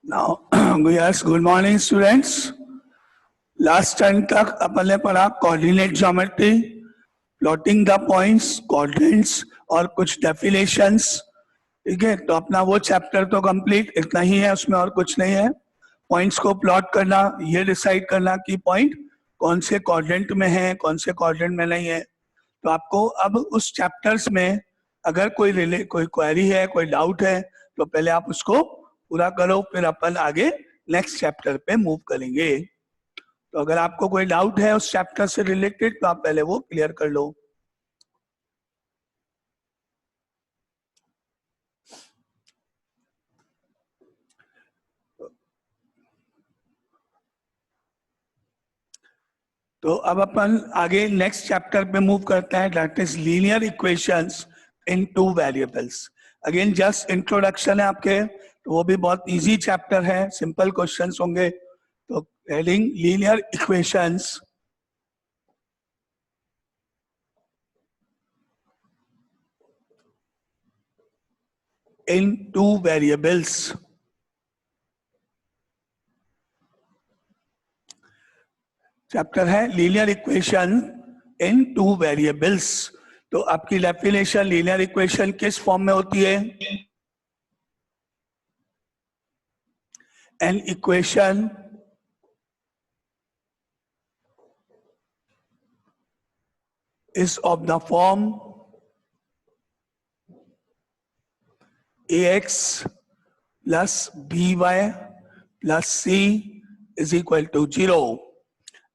Now, yes, good morning students. Last time तक अपन ने पढ़ा coordinate geometry, plotting the points, coordinates और कुछ डेफिनेशंस। ठीक है, तो अपना वो चैप्टर तो कंप्लीट इतना ही है, उसमें और कुछ नहीं है। पॉइंट्स को प्लॉट करना, ये डिसाइड करना कि पॉइंट कौन से कोऑर्डिनेट में है, कौन से कोऑर्डिनेट में नहीं है। तो आपको अब उस चैप्टर्स में अगर कोई क्वेरी है, कोई डाउट है, तो पहले आप उसको पूरा करो, फिर अपन आगे नेक्स्ट चैप्टर पे मूव करेंगे। तो अगर आपको कोई डाउट है उस चैप्टर से रिलेटेड तो आप पहले वो क्लियर कर लो। तो अब अपन आगे नेक्स्ट चैप्टर पे मूव करते हैं, that is linear equations in two variables. Again just introduction है आपके, तो वो भी बहुत इजी चैप्टर है, सिंपल क्वेश्चंस होंगे। तो heading linear equations in two variables. Chapter है linear equation in two variables. तो आपकी डेफिनेशन लीनियर इक्वेशन किस फॉर्म में होती है? An equation is of the form ax plus by plus c is equal to 0।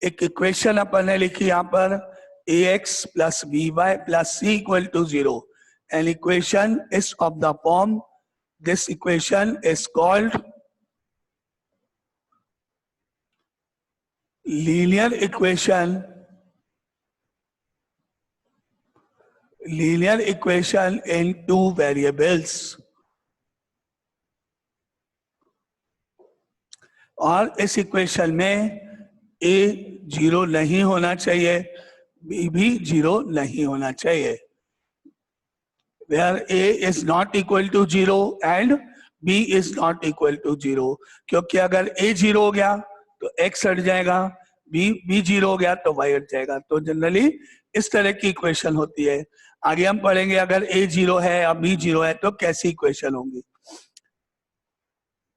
एक इक्वेशन अपन ने लिखी यहाँ पर ax plus by plus c equal to 0। An equation is of the form, this equation is called linear equation in two variables। और इस equation में a 0 नहीं होना चाहिए, b भी 0 नहीं होना चाहिए। Where a is not equal to 0 and b is not equal to 0। क्योंकि अगर a 0 हो गया तो x हट जाएगा, b 0 हो गया तो y हट जाएगा। तो जनरली इस तरह की इक्वेशन होती है। आगे हम पढ़ेंगे अगर a 0 है या b 0 है तो कैसी इक्वेशन होंगी।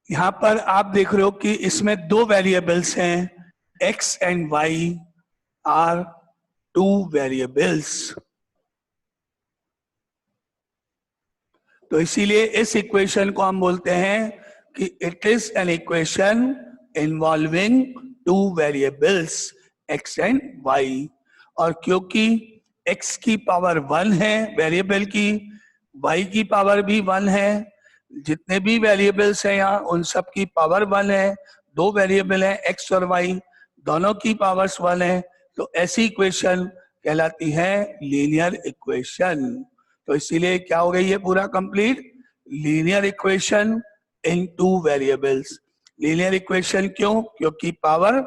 यहाँ पर आप देख रहे हो कि इसमें दो वेरिएबल्स हैं, x and y are two variables. तो इसीलिए इस इक्वेशन को हम बोलते हैं कि it is an equation involving two variables x and y। और क्योंकि x की पावर 1 है वेरिएबल की, y की पावर भी 1 है, जितने भी वेरिएबल्स हैं यहाँ उन सब की पावर 1 है। दो वेरिएबल हैं x और y, दोनों की पावर्स 1 है। तो ऐसी इक्वेशन कहलाती है लीनियर इक्वेशन। तो इसीलिए क्या हो गई ये पूरा complete, linear equation in two variables. Linear equation क्यों? क्योंकि पावर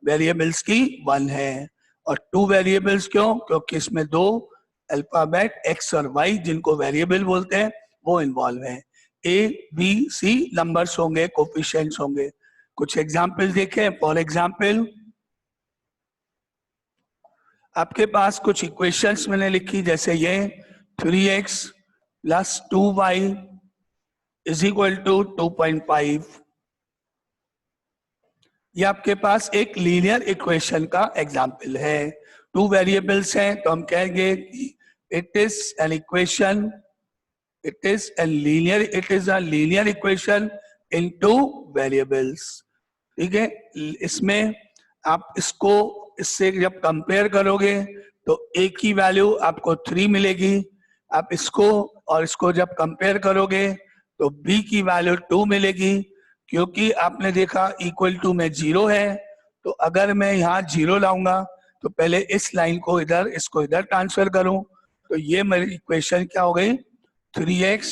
वेरिएबल्स की 1 है। और टू वेरिएबल्स क्यों? क्योंकि इसमें दो अल्फाबेट x और y जिनको वेरिएबल बोलते हैं वो इन्वॉल्व है। a b c नंबर्स होंगे, कोफिशिएंट्स होंगे। कुछ एग्जांपल देखें। फॉर एग्जांपल आपके पास कुछ इक्वेशंस मैंने लिखी, जैसे ये 3x plus 2y is equal to 2.5। ये आपके पास एक लीनियर इक्वेशन का एग्जाम्पल है। टू वेरिएबल्स हैं तो हम कहेंगे it is an equation, it is a linear equation in two variables. ठीक है, इसमें आप इसको इससे जब कंपेयर करोगे तो a की वैल्यू आपको 3 मिलेगी। आप इसको और इसको जब कंपेयर करोगे तो b की वैल्यू 2 मिलेगी। क्योंकि आपने देखा इक्वल टू में 0 है, तो अगर मैं यहाँ 0 लाऊंगा तो पहले इस लाइन को इधर, इसको इधर ट्रांसफर करूं तो ये मेरी इक्वेशन क्या हो गई, 3x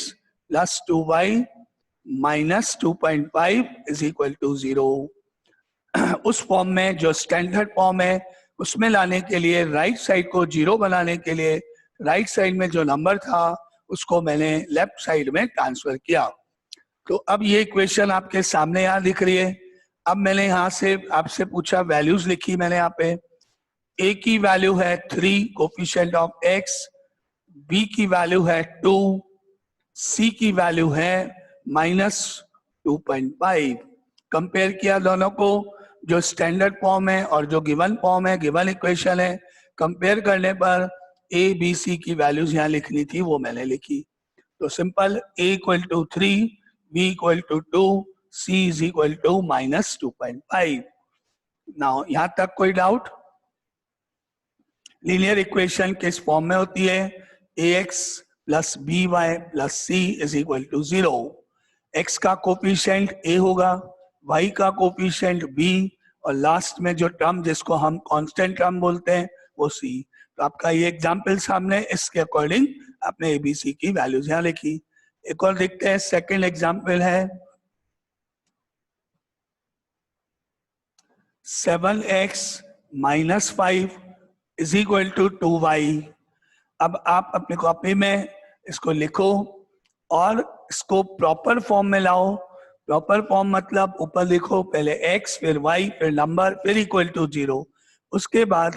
plus 2y minus 2.5 is equal to 0। उस फॉर्म में जो स्टैंडर्ड फॉर्म है उसमें लाने के लिए राइट साइड को 0 बनाने के लिए राइट साइड में जो नंबर था उसको मैंने लेफ्ट साइड में ट्रांसफर किया। तो अब ये इक्वेशन आपके सामने यहाँ दिख रही है। अब मैंने यहाँ से आपसे पूछा, वैल्यूज लिखी मैंने यहाँ पे। ए की वैल्यू है 3 कोफिशिएंट ऑफ एक्स, बी की वैल्यू है 2, सी की वैल्यू है -2.5। कंपेयर किया दोनों को, जो स्टैंडर्ड फॉर्म है और जो गिवन फॉर्म है, गिवन इक्वेशन है, कंपेयर करने पर ए बी सी की वैल्यूज यहाँ लिखनी थी, वो मैंने लिखी। तो simple, A equal to 3, B equal to 2, C is equal to -2.5। Now यहां तक कोई डाउट? लीनियर इक्वेशन किस फॉर्म में होती है? ax plus B Y plus C is equal to 0। x का कोफिशिएंट a होगा, y का कोफिशिएंट b, और लास्ट में जो टर्म जिसको हम कांस्टेंट टर्म बोलते हैं वो c। तो आपका ये एग्जाम्पल सामने, इसके अकॉर्डिंग आपने abc की वैल्यूज यहाँ लिखी। एक और देखते हैं, सेकेंड एग्जाम्पल है 7x minus 5 is equal to 2y। अब आप अपनी कॉपी में इसको लिखो और इसको प्रॉपर फॉर्म में लाओ। प्रॉपर फॉर्म मतलब ऊपर लिखो पहले x, फिर y, फिर नंबर, फिर इक्वल टू 0। उसके बाद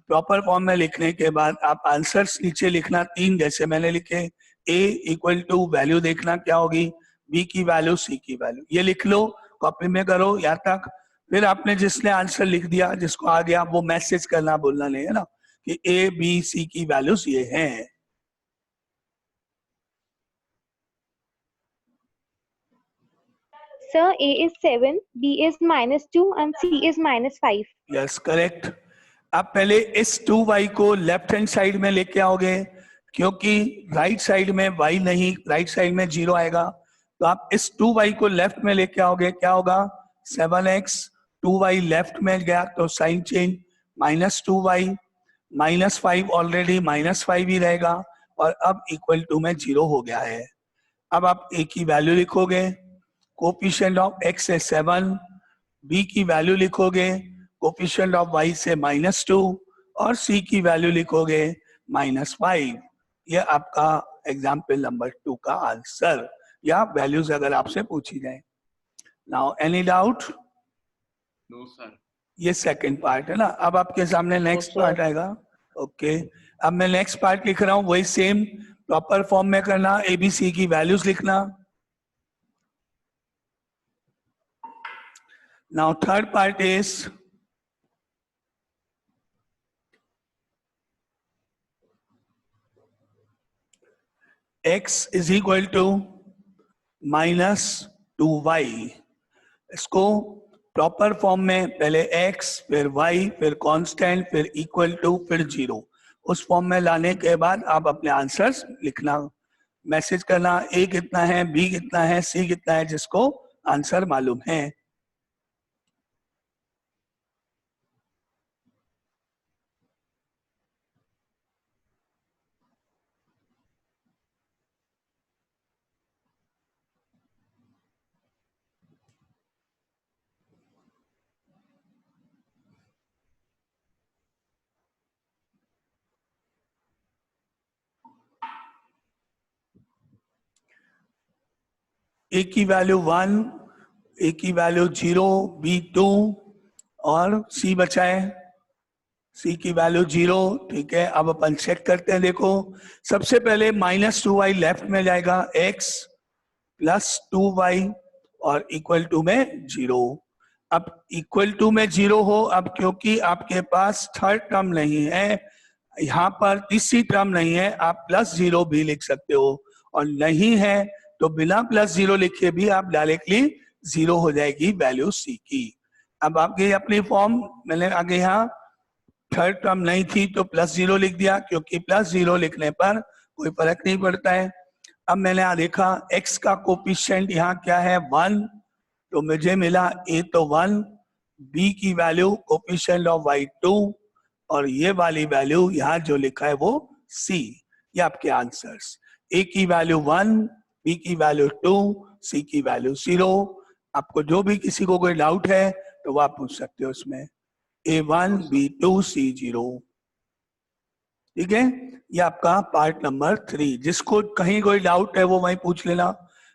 प्रॉपर फॉर्म में लिखने के बाद आप आंसर्स नीचे लिखना 3, जैसे मैंने लिखे। a इक्वल टू वैल्यू देखना क्या होगी, b की वैल्यू, c की वैल्यू, ये लिख लो, कॉपी में करो यहाँ तक। फिर आपने जिसने आंसर लिख दिया, जिसको आ गया, वो मैसेज करना भूलना नहीं है ना, कि ए बी सी की वैल्यूज ये हैं। Sir, A is 7, B is -2 and C is -5. Yes, correct. आप पहले इस 2y को लेफ्ट हैंड साइड में लेके आओगे, क्योंकि राइट साइड में y नहीं, राइट साइड में 0 आएगा। तो आप इस 2y को लेफ्ट में लेके आओगे, क्या होगा? 7x, 2y लेफ्ट में गया तो साइन चेंज, -2y, -5 ऑलरेडी -5 ही रहेगा, और अब इक्वल टू में 0 हो गया है। अब आप a की वैल्यू लिखोगे, कोफिशिएंट ऑफ x से 7, b की वैल्यू लिखोगे, कोफिशिएंट ऑफ y से -2, और c की वैल्यू लिखोगे -5। ये आपका एग्जाम्पल नंबर 2 का आंसर, या वैल्यूज अगर आपसे पूछी जाए। Now any doubt? No sir. ये सेकंड पार्ट है ना। अब आपके सामने नेक्स्ट पार्ट आएगा। ओके, अब मैं नेक्स्ट पार्ट लिख रहा हूँ, वही सेम प्रॉपर फॉर्म में करना, एबीसी की वैल्यूज लिखना। Now third part is x is equal to -2y। इसको प्रॉपर फॉर्म में पहले x, फिर y, फिर कांस्टेंट, फिर इक्वल टू, फिर 0, उस फॉर्म में लाने के बाद आप अपने आंसर्स लिखना, मैसेज करना, a कितना है, b कितना है, c कितना है, जिसको आंसर मालूम है। ए की वैल्यू 1, ए की वैल्यू 0, बी 2, और सी बचा है, सी की वैल्यू 0। ठीक है, अब अपन चेक करते हैं। देखो, सबसे पहले -2y लेफ्ट में जाएगा, x प्लस 2y, और इक्वल टू में 0। अब इक्वल टू में 0 हो, अब क्योंकि आपके पास थर्ड टर्म नहीं है, यहाँ पर तीसरी टर्म नहीं है, आप +0 भी लिख सकते हो, और नहीं है तो बिना +0 लिखे भी आप डायरेक्टली 0 हो जाएगी वैल्यू सी की। अब आपके अपनी फॉर्म, मैंने आगे यहाँ थर्ड टर्म नहीं थी तो +0 लिख दिया, क्योंकि +0 लिखने पर कोई फर्क नहीं पड़ता है। अब मैंने यहाँ देखा x का कोफिशिएंट यहाँ क्या है, 1, तो मुझे मिला a तो 1, b की वैल्यू कोफिशिएंट ऑफ y 2, और ये वाली वैल्यू यहाँ जो लिखा है वो c। ये आपके आंसर्स, a की वैल्यू 1, b की वैल्यू 2, c की वैल्यू 0। आपको जो भी किसी को कोई डाउट है तो वो आप पूछ सकते हो उसमें, A1, B2, C0। ठीक है, ये आपका पार्ट नंबर 3। जिसको कहीं कोई डाउट है वो वहीं पूछ लेना,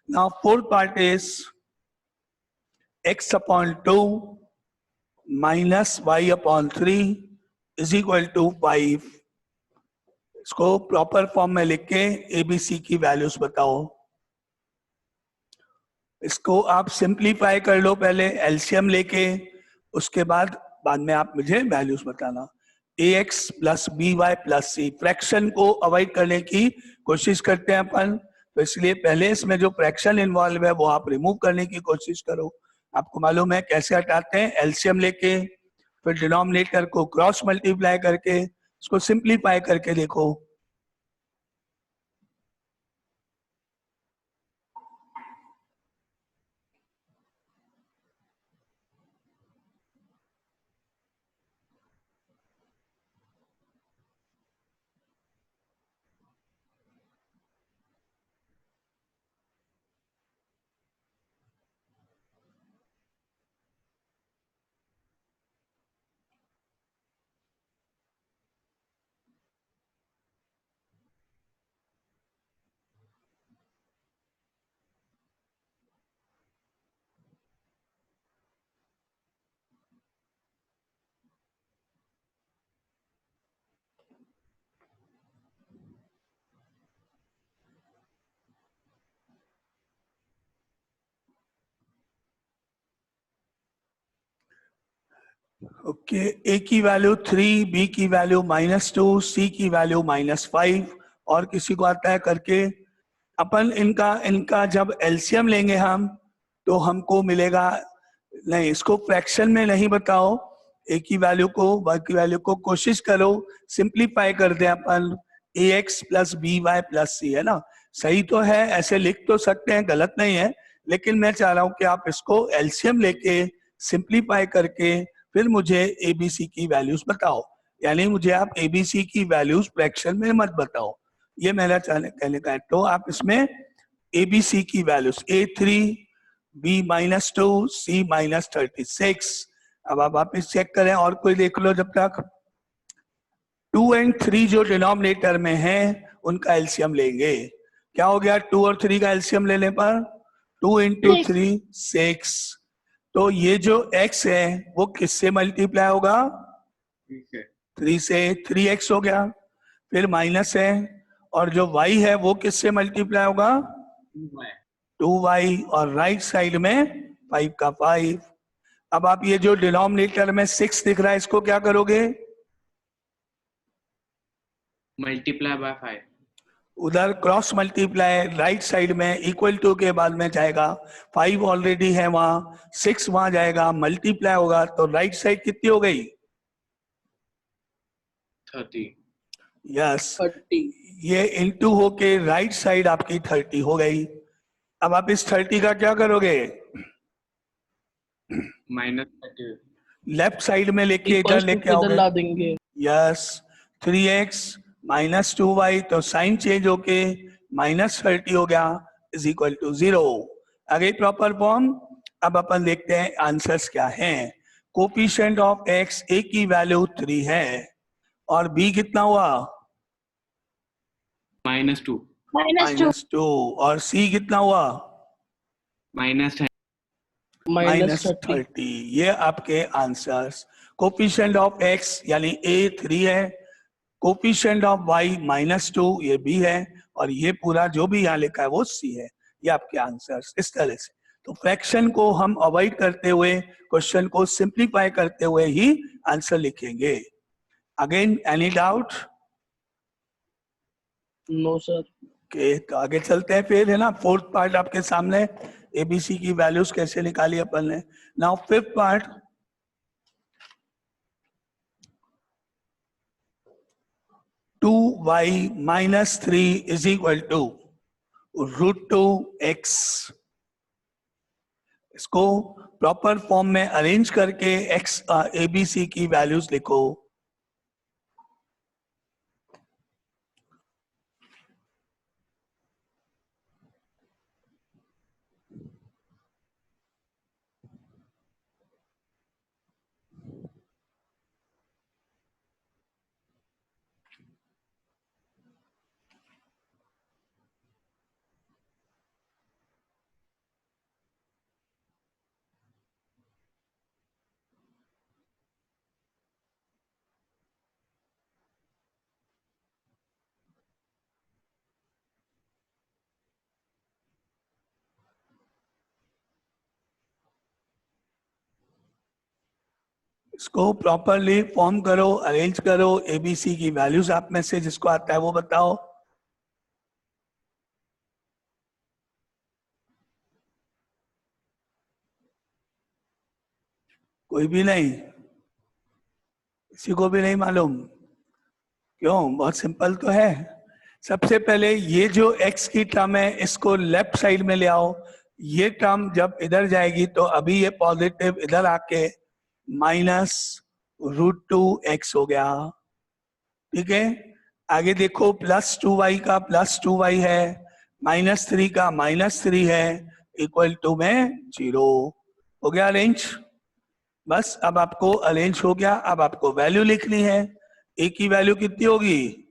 Now fourth part is x upon 2 minus y upon 3 is equal to 5. इसको प्रॉपर फॉर्म में लिख के एबीसी की वैल्यूज बताओ। इसको आप सिंप्लीफाई कर लो पहले एलसीएम लेके, उसके बाद में आप मुझे वैल्यूज बताना। A x plus B Y plus c, fraction को अवॉइड करने की कोशिश करते हैं अपन, तो इसलिए पहले इसमें जो फ्रैक्शन इन्वॉल्व है वो आप रिमूव करने की कोशिश करो। आपको मालूम है कैसे हटाते हैं, एलसीएम लेके फिर डिनोमिनेटर को क्रॉस मल्टीप्लाई करके इसको सिंप्लीफाई करके देखो। ओके, ए की वैल्यू 3, बी की वैल्यू -2, सी की वैल्यू -5, और किसी को आता है करके। अपन इनका जब एलसीएम लेंगे हम तो हमको मिलेगा, नहीं इसको फ्रैक्शन में नहीं बताओ, ए की वैल्यू को वाई की वैल्यू को कोशिश करो सिंप्लीफाई कर दे अपन। A x plus B Y plus c है ना, सही तो है, ऐसे लिख तो सकते हैं, गलत नहीं है, लेकिन मैं चाह रहा हूं कि आप इसको एलसीएम लेके सिंप्लीफाई करके फिर मुझे एबीसी की वैल्यूज बताओ। यानी मुझे आप एबीसी की वैल्यूज फ्रैक्शन में मत बताओ, ये मेरा कहने का है। तो आप इसमें एबीसी की वैल्यूज A3, B -2, C -36। अब आप वापिस चेक करें और कोई देख लो जब तक। 2 और 3 जो डिनोमिनेटर में है उनका एलसीएम लेंगे। क्या हो गया 2 और 3 का एलसीएम लेने पर? 2 × 3 6। तो ये जो x है वो किससे मल्टीप्लाई होगा? ठीक है 3 से, 3x हो गया। फिर माइनस है, और जो y है वो किससे मल्टीप्लाई होगा? 2y, और राइट साइड में 5 का 5। अब आप ये जो डिनोमिनेटर में 6 दिख रहा है इसको क्या करोगे? Multiply by 5। उधर क्रॉस मल्टीप्लाई, राइट साइड में इक्वल टू के बाद में जाएगा, 5 ऑलरेडी है वहां, 6 वहां जाएगा, मल्टीप्लाई होगा, तो राइट साइड कितनी हो गई? 30। यस, ये इनटू होके राइट साइड आपकी 30 हो गई। अब आप इस 30 का क्या करोगे? -30। लेफ्ट साइड में लेके इधर लेके आओगे, ला देंगे। यस, 3x -2y, तो साइन चेंज होके -30 हो गया, इज इक्वल टू 0। आगे प्रॉपर फॉर्म। अब अपन देखते हैं आंसर्स क्या हैं। कोफिशिएंट ऑफ x, a की वैल्यू 3 है, और b कितना हुआ? -2। -2, और c कितना हुआ? -10। -30। ये आपके आंसर्स। कोफिशिएंट ऑफ x यानी a 3 है, कोफिशिएंट ऑफ y -2 ये b है, और ये पूरा जो भी यहाँ लिखा है वो c है। ये आपके आंसर्स इस तरह से। तो फ्रैक्शन को हम अवॉइड करते हुए, क्वेश्चन को सिंप्लीफाई करते हुए ही आंसर लिखेंगे। Again any doubt? No sir. Okay, तो आगे चलते हैं फिर, है ना। फोर्थ पार्ट आपके सामने, एबीसी की वैल्यूज कैसे निकाली अपन ने। Now fifth part, two Y -3 is equal to √2x। इसको प्रॉपर फॉर्म में अरेंज करके x एबीसी की वैल्यूज लिखो। इसको प्रॉपरली फॉर्म करो, अरेंज करो, एबीसी की वैल्यूज आप में से जिसको आता है वो बताओ। कोई भी नहीं, किसी को भी नहीं मालूम? क्यों? बहुत सिंपल तो है। सबसे पहले ये जो x की टर्म है इसको लेफ्ट साइड में ले आओ। ये टर्म जब इधर जाएगी तो अभी ये पॉजिटिव इधर आके -√2x हो गया। ठीक है, आगे देखो +2y का +2y है, -3 का -3 है, इक्वल टू में 0 हो गया अरेंज। बस अब आपको अरेंज हो गया, अब आपको वैल्यू लिखनी है। a की वैल्यू कितनी होगी?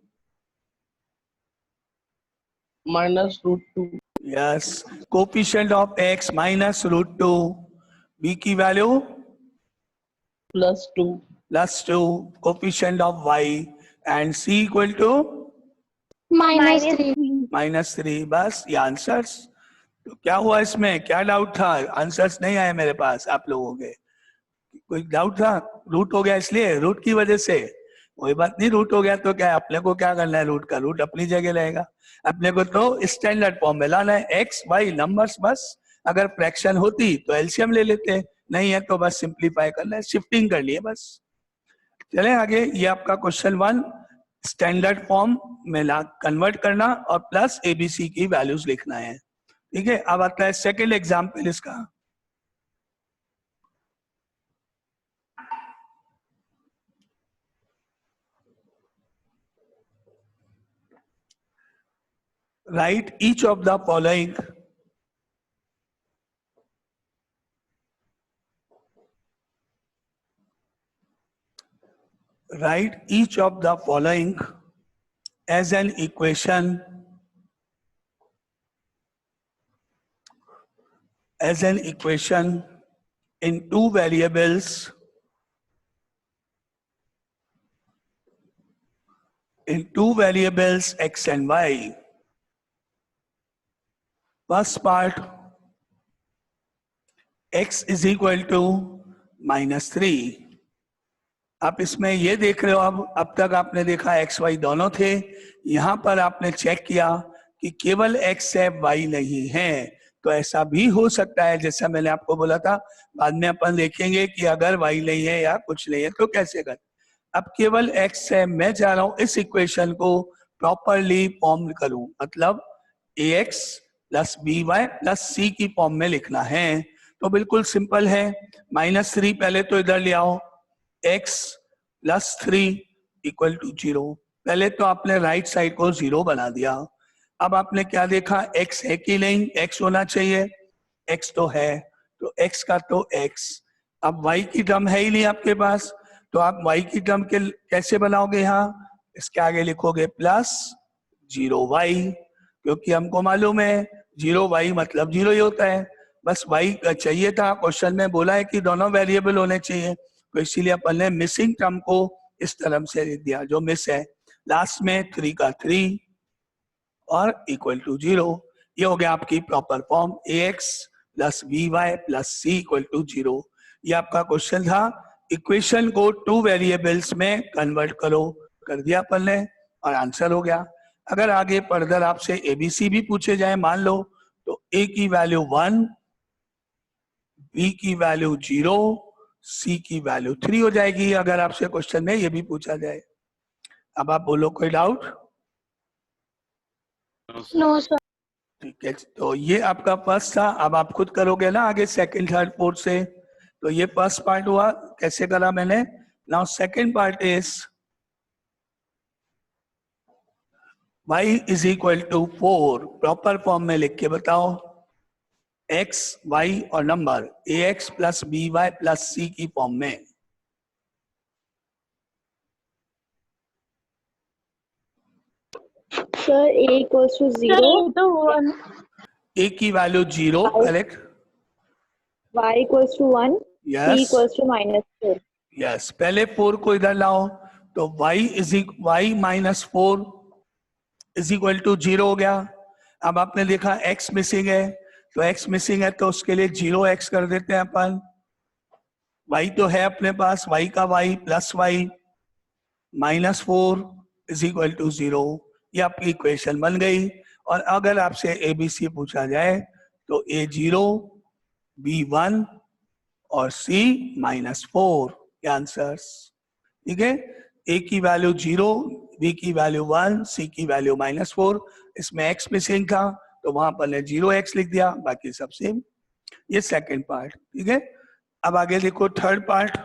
-√2 yes, coefficient of x -√2, b की value +2 +2, coefficient of y and c equal to -3. -3। बस ये आंसर्स। तो क्या हुआ इसमें, क्या डाउट था? आंसर्स नहीं आए मेरे पास आप लोगों के, कोई डाउट था? रूट हो गया इसलिए, रूट की वजह से? कोई बात नहीं, रूट हो गया तो क्या, अपने को क्या करना है, रूट का रूट अपनी जगह रहेगा। अपने को तो स्टैंडर्ड फॉर्म में लाना है, एक्स वाई नंबर्स बस। अगर फ्रैक्शन होती तो एलसीएम ले लेते, नहीं है तो बस सिंप्लीफाई करना है, शिफ्टिंग करनी है बस। चले आगे, ये आपका क्वेश्चन 1 स्टैंडर्ड फॉर्म में ला कन्वर्ट करना और प्लस एबीसी की वैल्यूज लिखना है। ठीक है, अब आता है सेकेंड एग्जाम्पल इसका। Write each of the following as an equation in two variables x and y. First part, x is equal to -3। आप इसमें ये देख रहे हो, अब तक आपने देखा x y दोनों थे, यहां पर आपने चेक किया कि केवल x है y नहीं है। तो ऐसा भी हो सकता है, जैसा मैंने आपको बोला था, बाद में अपन देखेंगे कि अगर y नहीं है या कुछ नहीं है तो कैसे कर। अब केवल x है, मैं चाह रहा हूं इस इक्वेशन को प्रॉपरली फॉर्म करूं, मतलब ax + by + c की फॉर्म में लिखना है। तो बिल्कुल सिंपल है, -3 पहले तो इधर ले आओ, x + 3 = 0। पहले तो आपने राइट साइड को 0 बना दिया। अब आपने क्या देखा, x है कि नहीं, x होना चाहिए, x तो है, तो x का तो x। अब y की टर्म है ही नहीं आपके पास, तो आप y की टर्म के कैसे बनाओगे? यहाँ इसके आगे लिखोगे +0y, क्योंकि हमको मालूम है 0y मतलब 0 ही होता है। बस y का चाहिए था, क्वेश्चन में बोला है कि दोनों वेरिएबल होने चाहिए, तो इसीलिए अपन ने मिसिंग टर्म को इस तरह से लिख दिया, जो मिस है। लास्ट में 3 का 3 और = 0। ये हो गया आपकी proper form, ax + by + c = 0। ये आपका क्वेश्चन था। इक्वेशन को 2 वेरिएबल्स में कन्वर्ट करो, कर दिया अपन ने और आंसर हो गया। अगर आगे फर्दर आपसे एबीसी भी पूछे जाए मान लो, तो a की वैल्यू 1, b की वैल्यू 0, c की वैल्यू 3 हो जाएगी, अगर आपसे क्वेश्चन में ये भी पूछा जाए। अब आप बोलो, कोई डाउट? No, sir. ठीक है, तो ये आपका फर्स्ट था। अब आप खुद करोगे ना आगे सेकंड थर्ड फोर्थ से। तो ये फर्स्ट पार्ट हुआ, कैसे करा मैंने। Now second part is y = 4। Proper form में लिख के बताओ, x y और नंबर ax + by + c की फॉर्म में। Sir, a = 0, a की value 0, correct. y = 1, yes c = -4. Yes, पहले 4 को इधर लाओ, तो y -4 = 0 हो गया। अब आपने देखा x मिसिंग है, तो x मिसिंग है तो उसके लिए 0x कर देते हैं अपन। y तो है अपने पास, y का y plus y minus 4 is equal to 0। ये आपकी इक्वेशन बन गई। और अगर आपसे ABC पूछा जाए तो A 0, B 1 और C -4 ये आंसर्स। ठीक है, A की वैल्यू 0, B की वैल्यू 1, C की वैल्यू -4। इसमें x मिसिंग था तो वहां पर ने 0x लिख दिया, बाकी सब सेम। ये सेकंड पार्ट। ठीक है, अब आगे देखो थर्ड पार्ट।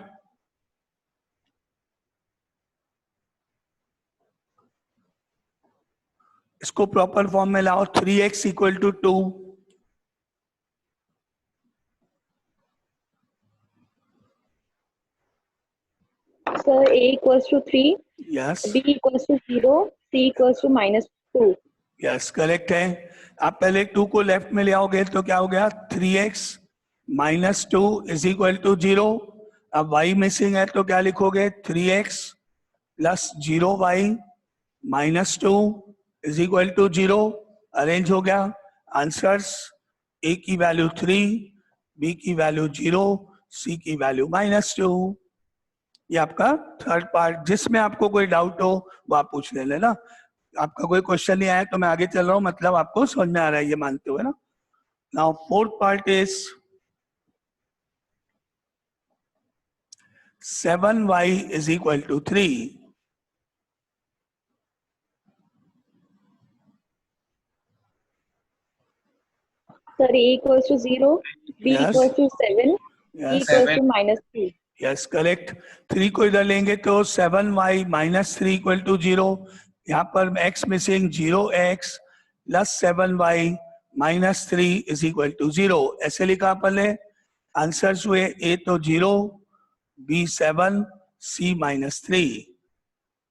इसको प्रॉपर फॉर्म में लाओ। 3x equal to 2, Sir, A equals to 3, yes B equals to 0, C equals to -2. Yes correct है। आप पहले 2 को लेफ्ट में ले आओगे तो क्या हो गया, 3x -2 इज इक्वल टू 0। अब y मिसिंग है तो क्या लिखोगे, 3x plus 0y -2 is equal to 0। Arrange हो गया। आंसर्स, a की वैल्यू 3, b की वैल्यू 0, c की वैल्यू -2। ये आपका थर्ड पार्ट। जिसमें आपको कोई डाउट हो वो आप पूछ ले लेना। आपका कोई क्वेश्चन नहीं आया तो मैं आगे चल रहा हूं, मतलब आपको समझ में आ रहा है ये मानते हुए ना। Now fourth part is 7y is equal to 3। Sir, A equals to 0, B Yes. equals to 7, C Yes. equals 7. to -3. Yes correct. 3 को इधर लेंगे तो 7y -3 इक्वल टू 0। यहाँ पर x missing 0x plus 7y -3 is equal to 0। ऐसे लिखा अपन ने। Answers हुए a तो 0, b 7, c -3।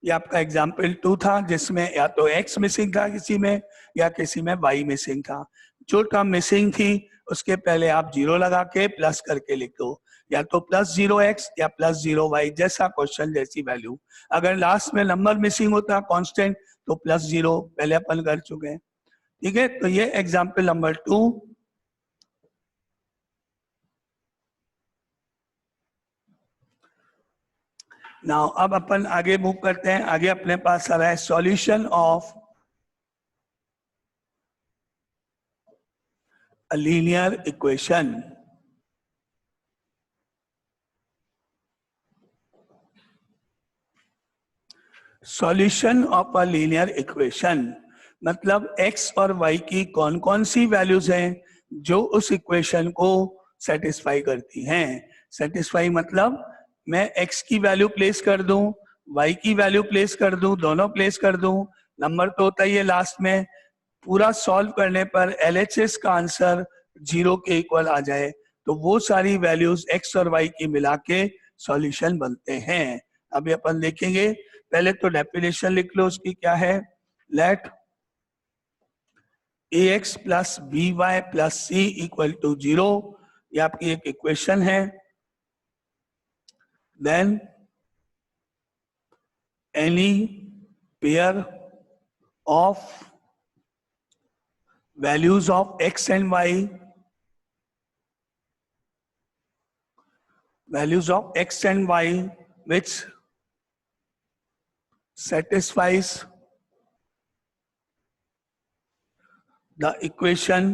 ये आपका एग्जाम्पल 2 था जिसमें या तो x मिसिंग था किसी में या किसी में y मिसिंग था। जो टर्म मिसिंग थी उसके पहले आप 0 लगा के प्लस करके लिख दो, या तो प्लस 0x या प्लस 0y, जैसा क्वेश्चन जैसी वैल्यू। अगर लास्ट में नंबर मिसिंग होता कांस्टेंट तो प्लस 0 पहले अपन कर चुके हैं। ठीक है, तो ये एग्जाम्पल नंबर 2। नाउ अब अपन आगे मूव करते हैं। आगे अपने पास आ रहा है solution of a linear equation। Solution of a linear equation मतलब x और y की कौन कौन सी वैल्यूज हैं जो उस इक्वेशन को सेटिस्फाई करती हैं। सेटिस्फाई मतलब मैं x की वैल्यू प्लेस कर दूं, y की वैल्यू प्लेस कर दूं, दोनों प्लेस कर दूं, नंबर तो होता ही है लास्ट में। पूरा सॉल्व करने पर LHS का आंसर 0 के इक्वल आ जाए तो वो सारी वैल्यूज x और y की मिला के सॉल्यूशन बनते हैं। अभी अपन देखेंगे। पहले तो डेफिनेशन लिख लो उसकी क्या है। Let ax plus by plus c equal to 0, ये आपकी एक इक्वेशन है। Then any pair of values of x and y, values of x and y which satisfies the equation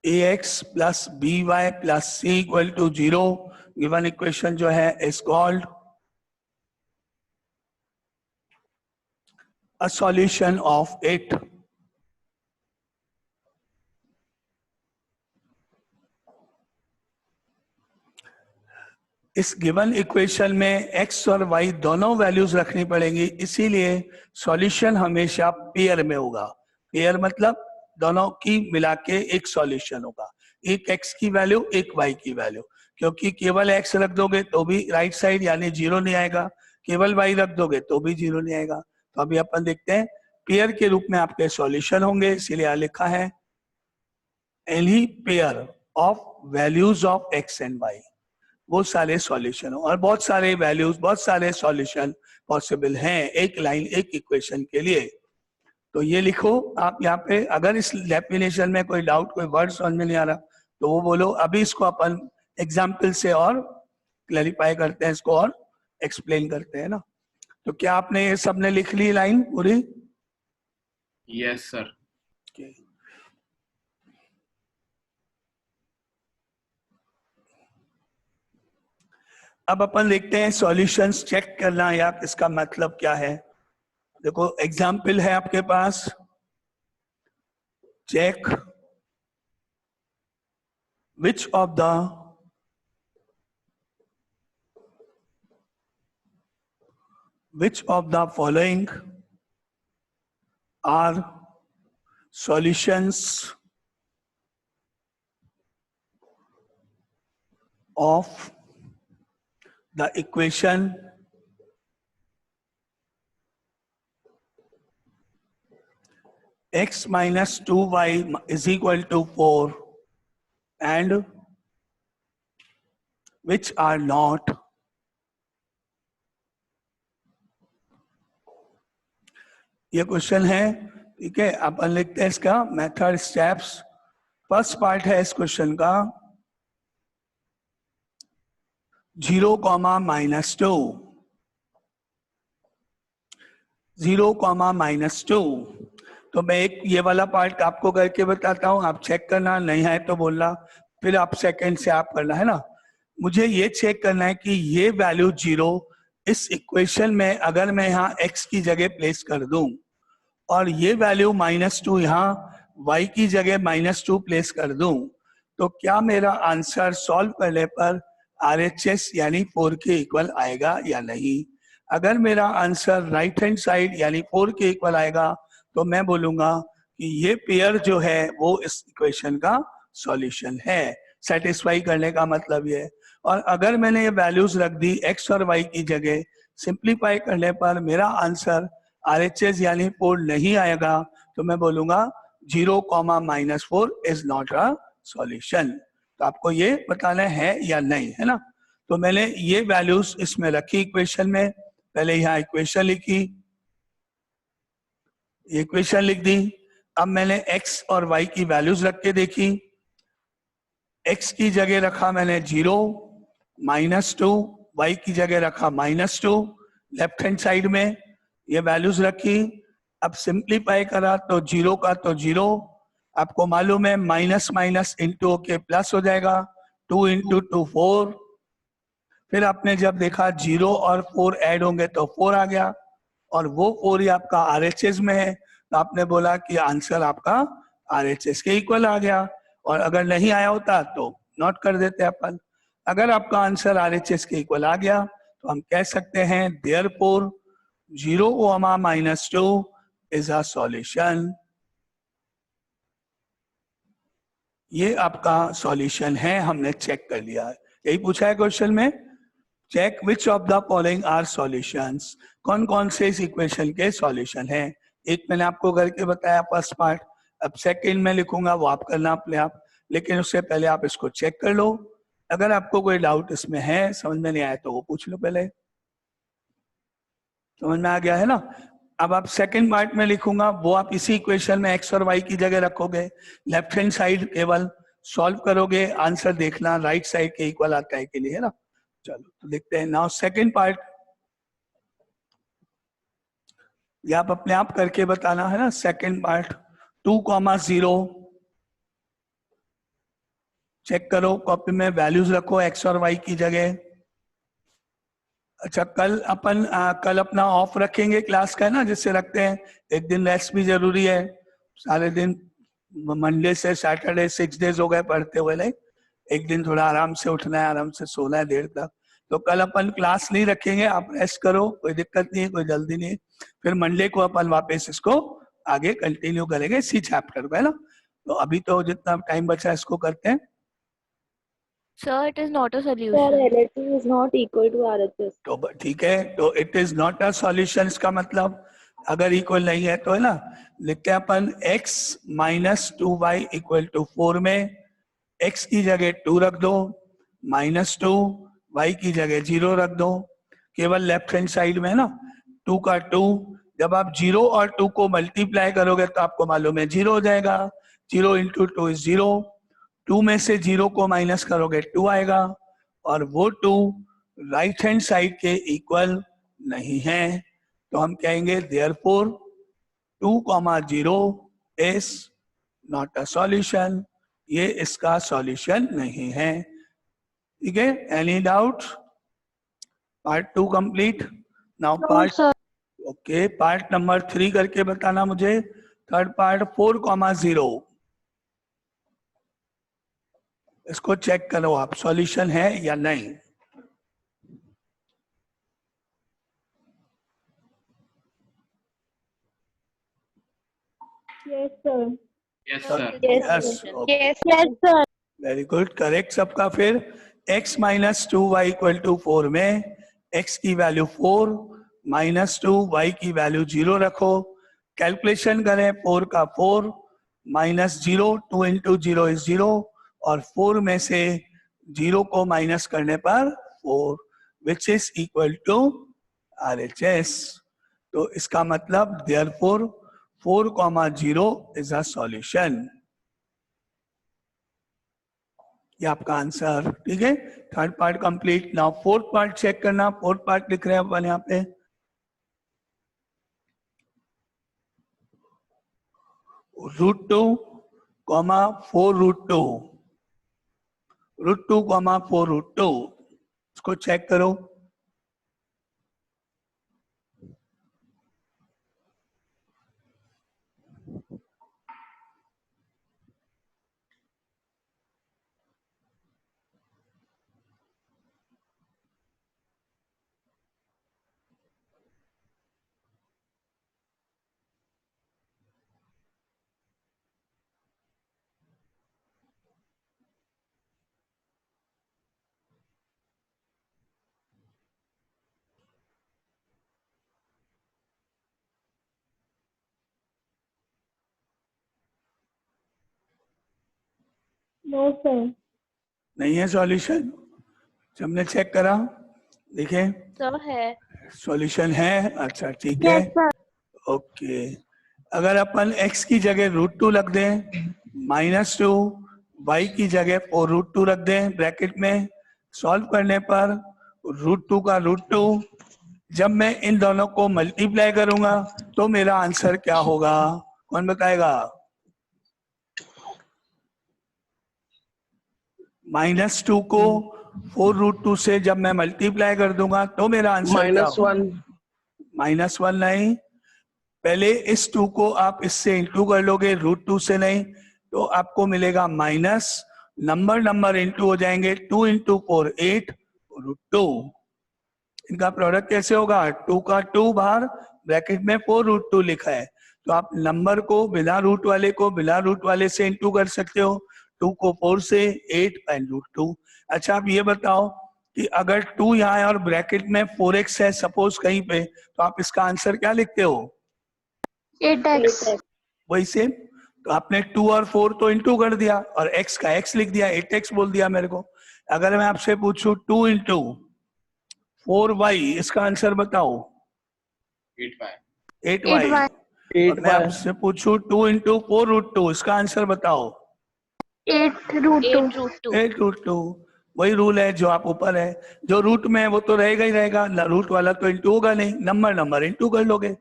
ax plus by plus c equal to 0। Given equation जो है is called a solution of it। इस given equation में x और y दोनों values रखनी पड़ेंगी, इसीलिए solution हमेशा पेयर में होगा। पेयर मतलब दोनों की मिला के एक सॉल्यूशन होगा, एक x की वैल्यू एक y की वैल्यू। क्योंकि केवल x रख दोगे तो भी राइट साइड यानी 0 नहीं आएगा, केवल y रख दोगे तो भी 0 नहीं आएगा। तो अभी अपन देखते हैं पेयर के रूप में आपके सॉल्यूशन होंगे, इसीलिए लिखा है any pair of values of x and y। वो सारे सॉल्यूशन और बहुत सारे वैल्यूज बहुत सारे सॉल्यूशन पॉसिबल हैं एक लाइन एक इक्वेशन के लिए। तो ये लिखो आप यहाँ पे। अगर इस डेफिनेशन में कोई डाउट, कोई वर्ड समझ में नहीं आ रहा तो वो बोलो। अभी इसको अपन एग्जाम्पल से और क्लैरिफाई करते हैं, इसको और एक्सप्लेन करते हैं ना। तो क्या आपने ये सबने लिख ली लाइन पूरी? Yes, sir. Okay. अब अपन देखते हैं सॉल्यूशंस चेक करना या इसका मतलब क्या है। देखो एग्जाम्पल है आपके पास, check which of the following are solutions of the equation x minus 2y is equal to 4 and which are not. ये क्वेश्चन है, ठीक है। अपन लिखते हैं इसका मेथड स्टेप्स। फर्स्ट पार्ट है इस क्वेश्चन का 0, -2, 0, -2। तो मैं एक ये वाला पार्ट आपको करके बताता हूं, आप चेक करना, नहीं है तो बोलना, फिर आप सेकंड से आप करना, है ना। मुझे ये चेक करना है कि ये वैल्यू 0 इस इक्वेशन में अगर मैं यहाँ x की जगह प्लेस कर दूं और ये वैल्यू -2 यहाँ y की जगह -2 प्लेस कर दूं, तो क्या मेरा आंसर सॉल्व करने पर RHS यानी 4 के इक्वल आएगा या नहीं। अगर मेरा आंसर राइट हैंड साइड यानी 4 के इक्वल आएगा तो मैं बोलूंगा कि ये पेयर जो है वो इस इक्वेशन का सॉल्यूशन है। सेटिस्फाई करने का मतलब ये है। और अगर मैंने ये वैल्यूज रख दी x और y की जगह, सिंप्लीफाई करने पर मेरा आंसर RHS यानी 4 नहीं आएगा, तो मैं बोलूंगा 0, -4 इज नॉट अ सॉल्यूशन। तो आपको ये बताना है या नहीं, है ना। तो मैंने ये वैल्यूज इसमें रखी इक्वेशन में, पहले यहाँ इक्वेशन लिखी, इक्वेशन लिख दी। अब मैंने x और y की वैल्यूज रख के देखी। x की जगह रखा मैंने 0, -2, y की जगह रखा -2, लेफ्ट हैंड साइड में ये वैल्यूज रखी। अब सिंप्लीफाई करा तो 0 का तो 0, आपको मालूम है माइनस माइनस इंटू के प्लस हो जाएगा, 2 × 2 4। फिर आपने जब देखा 0 और 4 ऐड होंगे तो 4 आ गया, और वो 4 ही आपका RHS में है, तो आपने बोला कि आंसर आपका RHS के इक्वल आ गया। और अगर नहीं आया होता तो नोट कर देते अपन। अगर आपका आंसर RHS के इक्वल आ गया तो हम कह सकते हैं देयरफॉर 0, -2 इज अ सॉल्यूशन। ये आपका सॉल्यूशन है, हमने चेक कर लिया। यही पूछा है क्वेश्चन में, check which of the following are solutions, कौन कौन से इस इक्वेशन के सॉल्यूशन हैं। एक मैंने आपको करके बताया फर्स्ट पार्ट, अब सेकंड में लिखूंगा वो आप करना अपने आप, लेकिन उससे पहले आप इसको चेक कर लो। अगर आपको कोई डाउट इसमें है, समझ में नहीं आया तो वो पूछ लो पहले। समझ में आ गया है ना। अब आप सेकंड पार्ट में लिखूंगा वो आप इसी इक्वेशन में x और y की जगह रखोगे, लेफ्ट हैंड साइड केवल सॉल्व करोगे, आंसर देखना राइट साइड के इक्वल आता है कि नहीं, है ना। चलो तो देखते हैं नाउ सेकंड पार्ट, ये आप अपने आप करके बताना, है ना। सेकंड पार्ट 2, 0, चेक करो कॉपी में वैल्यूज रखो x और y की जगह। अच्छा कल कल अपना ऑफ रखेंगे क्लास का, है ना, जिससे रखते हैं। एक दिन रेस्ट भी जरूरी है, सारे दिन मंडे से सैटरडे 6 डेज हो गए पढ़ते हुए, लाइक एक दिन थोड़ा आराम से उठना है, आराम से सोना है देर तक। तो कल अपन क्लास नहीं रखेंगे, आप रेस्ट करो, कोई दिक्कत नहीं है, कोई जल्दी नहीं है। फिर मंडे को अपन वापस इसको आगे कंटिन्यू करेंगे इसी चैप्टर को, है ना। तो अभी तो जितना टाइम बचा है इसको करते हैं। Sir, it is not a Sir, solution. LHS is not equal to RHS. तो ठीक है, तो it is not a solution, इसका मतलब अगर इक्वल नहीं है तो, है ना, लिखते हैं अपन x - 2y = 4 में x की जगह 2 रख दो, -2, y की जगह 0 रख दो, केवल लेफ्ट हैंड साइड में, है ना। 2 का 2, जब आप 0 और 2 को मल्टीप्लाई करोगे तो आपको मालूम है 0 हो जाएगा, 0 इंटू 2 इज 0, 2 में से 0 को माइनस करोगे 2 आएगा, और वो 2 राइट हैंड साइड के इक्वल नहीं है, तो हम कहेंगे therefore 2,0 is not a solution, ये इसका सॉल्यूशन नहीं है। ठीक है, any doubt? Part 2 complete. Now part, okay, part number 3 करके बताना मुझे। थर्ड पार्ट 4,0, इसको चेक करो आप, सॉल्यूशन है या नहीं। Yes, sir. Yes, sir. Yes, Yes, yes, sir. Very good, correct सबका। फिर x minus 2y equal to 4 में x की वैल्यू 4 माइनस 2 y की वैल्यू 0 रखो, कैलकुलेशन करें, 4 का 4 माइनस 0, 2 इंटू 0 इज 0, और 4 में से 0 को माइनस करने पर 4, which is equal to RHS। तो इसका मतलब देयरफॉर 4,0 इज अ सॉल्यूशन। ये आपका आंसर। ठीक है, third part complete. Now fourth part check करना। फोर्थ पार्ट लिख रहे हैं अपन यहाँ पे, √2, 4√2, √2, 4√2, इसको चेक करो। No, sir. नहीं है सॉल्यूशन, हमने चेक करा, देखें सर है। सॉल्यूशन है। अच्छा ठीक है, Yes, sir. ओके। अगर अपन x की जगह √2 रख दें, -2, y की जगह 4√2 रख दें ब्रैकेट में, सॉल्व करने पर √2 का √2, जब मैं इन दोनों को मल्टीप्लाई करूंगा तो मेरा आंसर क्या होगा, कौन बताएगा? -2 को 4√2 से जब मैं मल्टीप्लाई कर दूंगा तो मेरा आंसर क्या होगा? -1 नहीं, पहले इस 2 को आप इससे इंटू कर लोगे, √2 से नहीं, तो आपको मिलेगा माइनस, नंबर इंटू हो जाएंगे, 2 इंटू 4 8 √2, इनका प्रोडक्ट कैसे होगा? 2 का 2 बाहर, ब्रैकेट में 4√2 लिखा है, तो आप नंबर को बिना रूट वाले को बिना रूट वाले से इंटू कर सकते हो, 2 को 4 से 8 एंड √2। अच्छा आप ये बताओ कि अगर 2 यहाँ है और ब्रैकेट में 4x है सपोज कहीं पे, तो आप इसका आंसर क्या लिखते हो? 8x. वही सेम, तो आपने 2 और 4 तो इंटू कर दिया और x का x लिख दिया, 8x बोल दिया मेरे को। अगर मैं आपसे पूछूं 2 इंटू 4y, इसका आंसर बताओ। 8y. 8y। और मैं आपसे पूछूं 2 इंटू 4√2, इसका आंसर बताओ। 8√2. 8√2। वही रूल है जो आप ऊपर है, जो रूट में है वो तो रहेगा ही रहेगा, रूट वाला तो इंटू होगा नहीं, नंबर इंटू कर लोगे,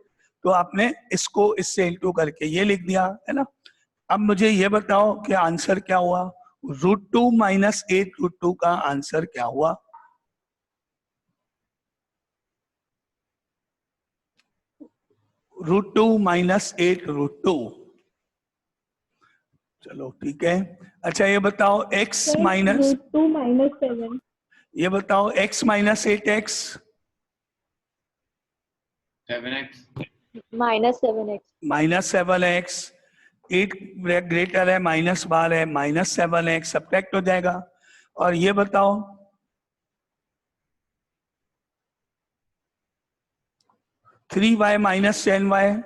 तो आपने इसको इससे इंटू करके ये लिख दिया है ना। अब मुझे ये बताओ कि आंसर क्या हुआ, √2 माइनस 8√2 का आंसर क्या हुआ? √2 माइनस 8√2, चलो ठीक है। अच्छा ये बताओ x माइनस, √2 minus 7. ये बताओ x minus 8x, 7x. -7x. -7x, 8 greater है, माइनस बार है, -7x सब्ट्रैक्ट हो जाएगा। और ये बताओ 3y minus 10y,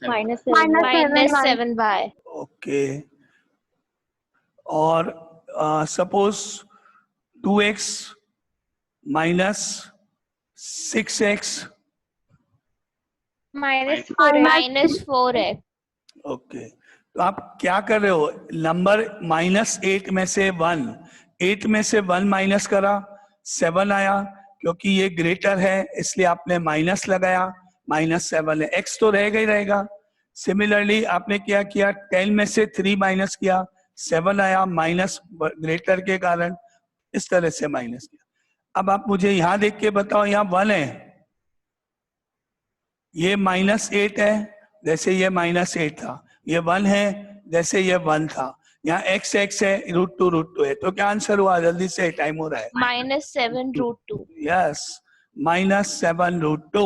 -7y. Okay. और suppose 2x minus 6x, minus 4x. minus 4x. Okay, तो आप क्या कर रहे हो? नंबर -8 में से 1, 8 में से 1 माइनस करा, 7 आया, क्योंकि ये ग्रेटर है इसलिए आपने माइनस लगाया, -7 है, x तो रहेगा ही रहेगा। सिमिलरली आपने क्या किया, 10 में से 3 माइनस किया, 7 आया, माइनस ग्रेटर के कारण, इस तरह से माइनस किया। अब आप मुझे यहां देख के बताओ, यहाँ 1 है, ये -8 है, जैसे ये -8 था, ये 1 है, जैसे ये 1 था, यहाँ x है, √2 है, तो क्या आंसर हुआ? जल्दी से, टाइम हो रहा है। -7√2. यस, -7√2,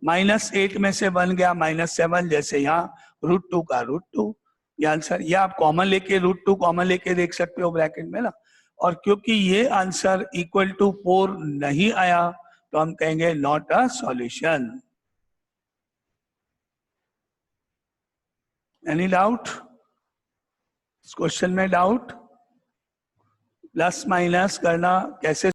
-8 में से 1 गया, -7, जैसे यहाँ √2 का √2, ये आंसर। ये आप कॉमन लेके, √2 कॉमन लेके देख सकते हो ब्रैकेट में ना। और क्योंकि ये आंसर इक्वल टू 4 नहीं आया, तो हम कहेंगे not a solution. Any doubt? इस क्वेश्चन में डाउट? प्लस माइनस करना कैसे